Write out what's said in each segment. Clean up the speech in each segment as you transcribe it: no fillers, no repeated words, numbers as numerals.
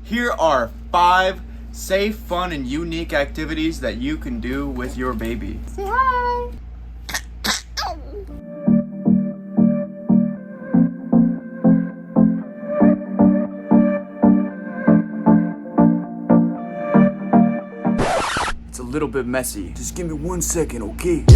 Here are 5 safe, fun, and unique activities that you can do with your baby. Say hi! It's a little bit messy. Just give me 1 second, okay?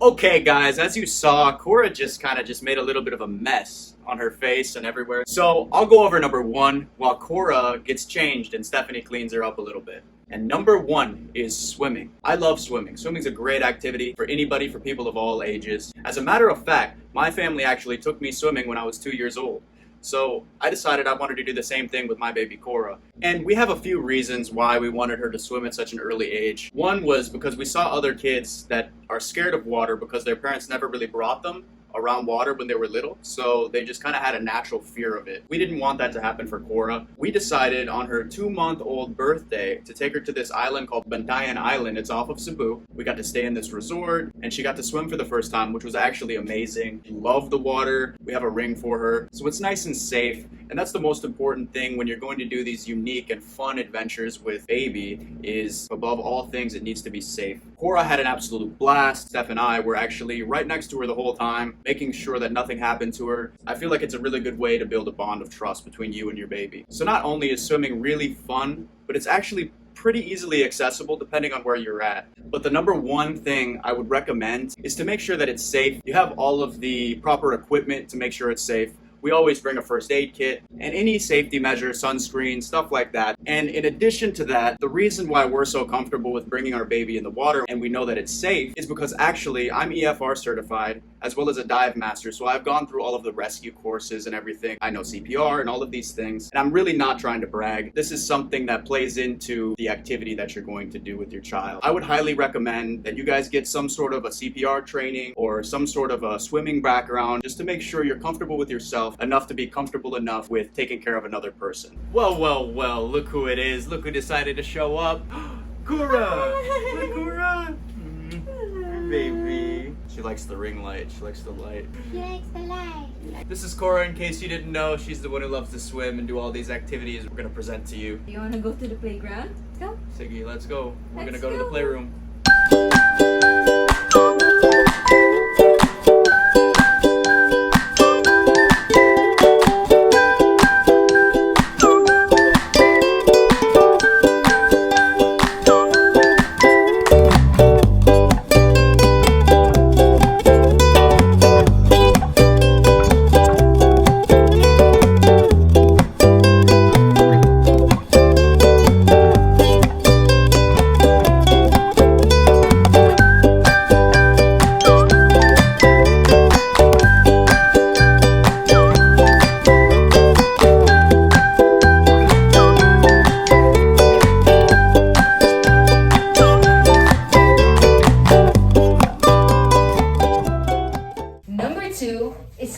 Okay guys, as you saw, Cora just made a little bit of a mess on her face and everywhere. So I'll go over number 1 while Cora gets changed and Stephanie cleans her up a little bit. And number 1 is swimming. I love swimming. Swimming's a great activity for anybody, for people of all ages. As a matter of fact, my family actually took me swimming when I was 2 years old. So I decided I wanted to do the same thing with my baby Cora. And we have a few reasons why we wanted her to swim at such an early age. One was because we saw other kids that are scared of water because their parents never really brought them around water when they were little, so they just kind of had a natural fear of it. We didn't want that to happen for Cora. We decided on her 2-month-old birthday to take her to this island called Bantayan Island. It's off of Cebu. We got to stay in this resort, and she got to swim for the first time, which was actually amazing. She loved the water. We have a ring for her, so it's nice and safe. And that's the most important thing when you're going to do these unique and fun adventures with baby, is above all things, it needs to be safe. Cora had an absolute blast. Steph and I were actually right next to her the whole time, making sure that nothing happened to her. I feel like it's a really good way to build a bond of trust between you and your baby. So not only is swimming really fun, but it's actually pretty easily accessible depending on where you're at. But the number 1 thing I would recommend is to make sure that it's safe. You have all of the proper equipment to make sure it's safe. We always bring a first aid kit and any safety measures, sunscreen, stuff like that. And in addition to that, the reason why we're so comfortable with bringing our baby in the water and we know that it's safe is because actually I'm EFR certified as well as a dive master. So I've gone through all of the rescue courses and everything. I know CPR and all of these things. And I'm really not trying to brag. This is something that plays into the activity that you're going to do with your child. I would highly recommend that you guys get some sort of a CPR training or some sort of a swimming background just to make sure you're comfortable with yourself enough to be comfortable enough with taking care of another person. Well, look who it is. Look who decided to show up. Cora! Hi, Cora! Baby. She likes the ring light. She likes the light. She likes the light. This is Cora, in case you didn't know. She's the one who loves to swim and do all these activities we're going to present to you. Do you want to go to the playground? Let's go. Siggy, let's go. We're going to Let's go to the go. playroom.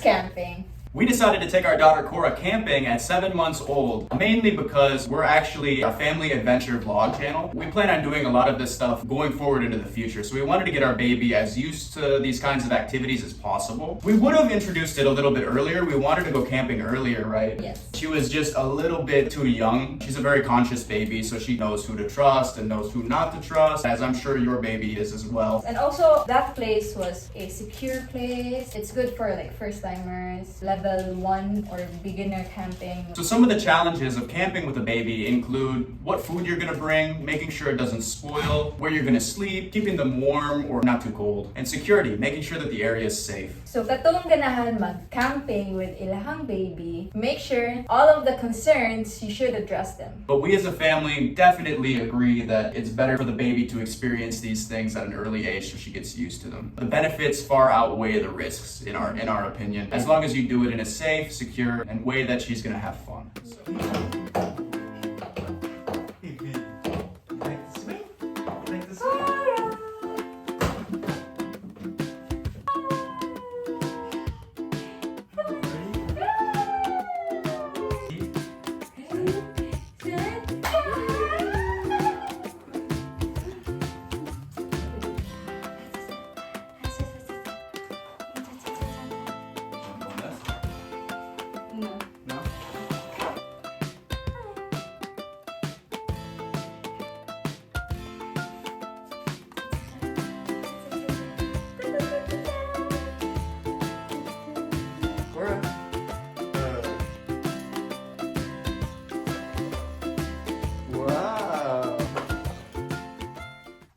Camping. We decided to take our daughter Cora camping at 7 months old, mainly because we're actually a family adventure vlog channel. We plan on doing a lot of this stuff going forward into the future, so we wanted to get our baby as used to these kinds of activities as possible. We would have introduced it a little bit earlier. We wanted to go camping earlier, right? Yes. She was just a little bit too young. She's a very conscious baby, so she knows who to trust and knows who not to trust, as I'm sure your baby is as well. And also, that place was a secure place. It's good for like first-timers, level 1 or beginner camping. So some of the challenges of camping with a baby include what food you're gonna bring, making sure it doesn't spoil, where you're gonna sleep, keeping them warm or not too cold, and security, making sure that the area is safe. So katong ganahan mag-camping with ilahang baby, make sure all of the concerns, you should address them. But we as a family definitely agree that it's better for the baby to experience these things at an early age so she gets used to them. The benefits far outweigh the risks in our opinion, as long as you do it in a safe, secure, and way that she's gonna have fun.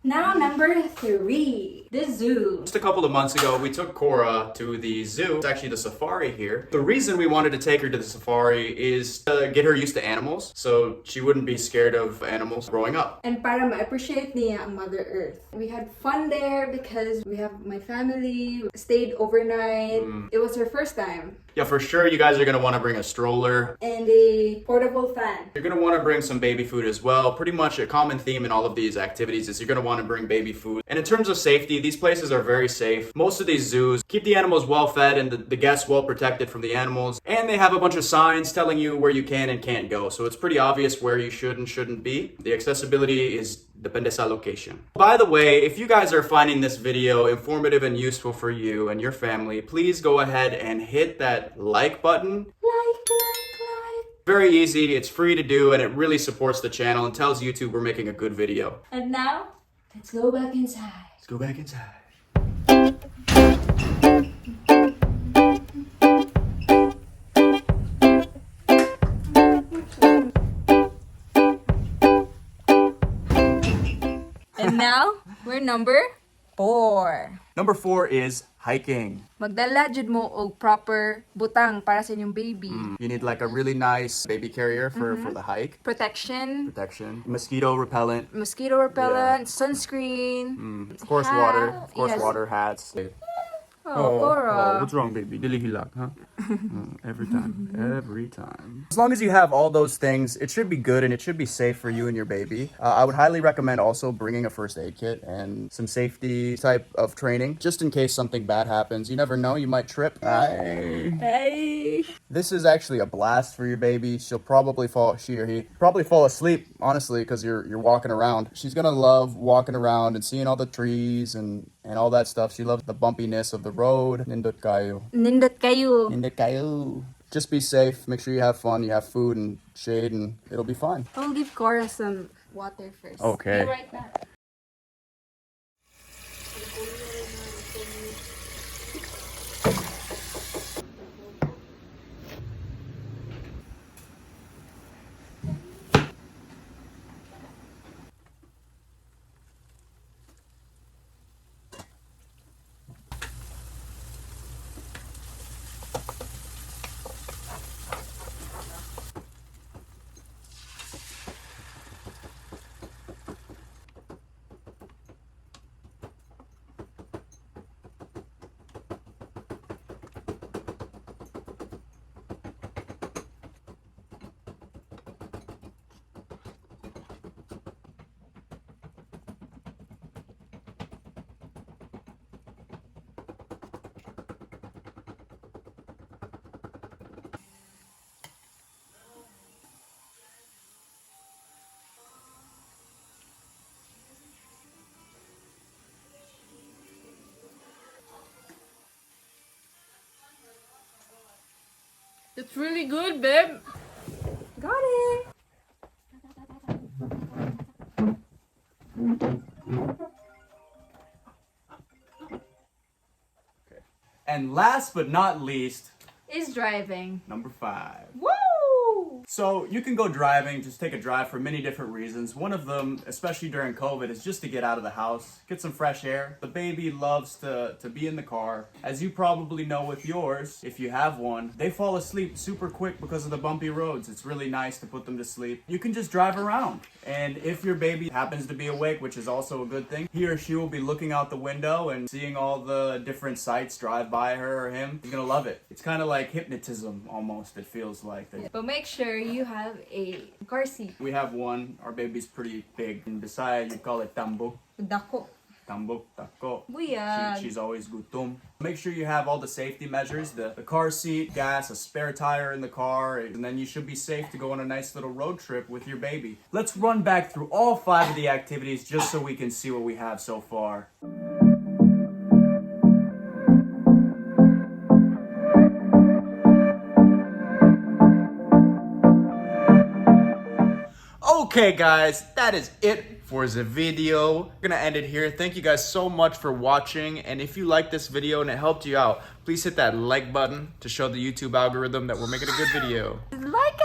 Now number 3, the zoo. Just a couple of months ago, we took Cora to the zoo. It's actually the safari here. The reason we wanted to take her to the safari is to get her used to animals, so she wouldn't be scared of animals growing up. And para ma-appreciate niya ang Mother Earth. We had fun there because we have my family, stayed overnight. It was her first time. Yeah, for sure you guys are gonna wanna bring a stroller. And a portable fan. You're gonna wanna bring some baby food as well. Pretty much a common theme in all of these activities is you're gonna wanna bring baby food. And in terms of safety, these places are very safe. Most of these zoos keep the animals well fed and the guests well protected from the animals. And they have a bunch of signs telling you where you can and can't go. So it's pretty obvious where you should and shouldn't be. The accessibility is depende sa location. By the way, if you guys are finding this video informative and useful for you and your family, please go ahead and hit that like button. Like. Very easy, it's free to do, and it really supports the channel and tells YouTube we're making a good video. And now, let's go back inside. Let's go back inside. And now, we're number 4. Number 4 is hiking. Magdala jud mo og proper butang para sa inyong baby. You need like a really nice baby carrier for the hike. Protection, Mosquito repellent. mosquito repellent, sunscreen. Of course, Hat. water. Of course, Yes. water, hats. Cora. What's wrong, baby? Dili hilak, huh? Every time. As long as you have all those things, it should be good and it should be safe for you and your baby. I would highly recommend also bringing a first aid kit and some safety type of training, just in case something bad happens. You never know, you might trip. Hey. This is actually a blast for your baby. She or he probably fall asleep, honestly, because you're walking around. She's gonna love walking around and seeing all the trees and all that stuff. She loves the bumpiness of the road. Nindot kayo. Nindot kayo. Nindot kayo. Just be safe. Make sure you have fun. You have food and shade, and it'll be fine. I'll give Cora some water first. Okay. Be right back. It's really good, babe. Got it. And last but not least, Is driving. number 5. Woo! So you can go driving, just take a drive for many different reasons. One of them, especially during COVID, is just to get out of the house, get some fresh air. The baby loves to be in the car. As you probably know with yours, if you have one, they fall asleep super quick because of the bumpy roads. It's really nice to put them to sleep. You can just drive around. And if your baby happens to be awake, which is also a good thing, he or she will be looking out the window and seeing all the different sights drive by her or him. He's gonna love it. It's kind of like hypnotism almost, it feels like. But make sure you have a car seat. We have one. Our baby's pretty big. In Bisaya, you call it tambok. Dako. Tambok, tako. Buyag. She's always gutom. Make sure you have all the safety measures. The car seat, gas, a spare tire in the car. And then you should be safe to go on a nice little road trip with your baby. Let's run back through all 5 of the activities just so we can see what we have so far. Okay guys, that is it for the video. We're gonna end it here. Thank you guys so much for watching, and if you like this video and it helped you out, please hit that like button to show the YouTube algorithm that we're making a good video. Like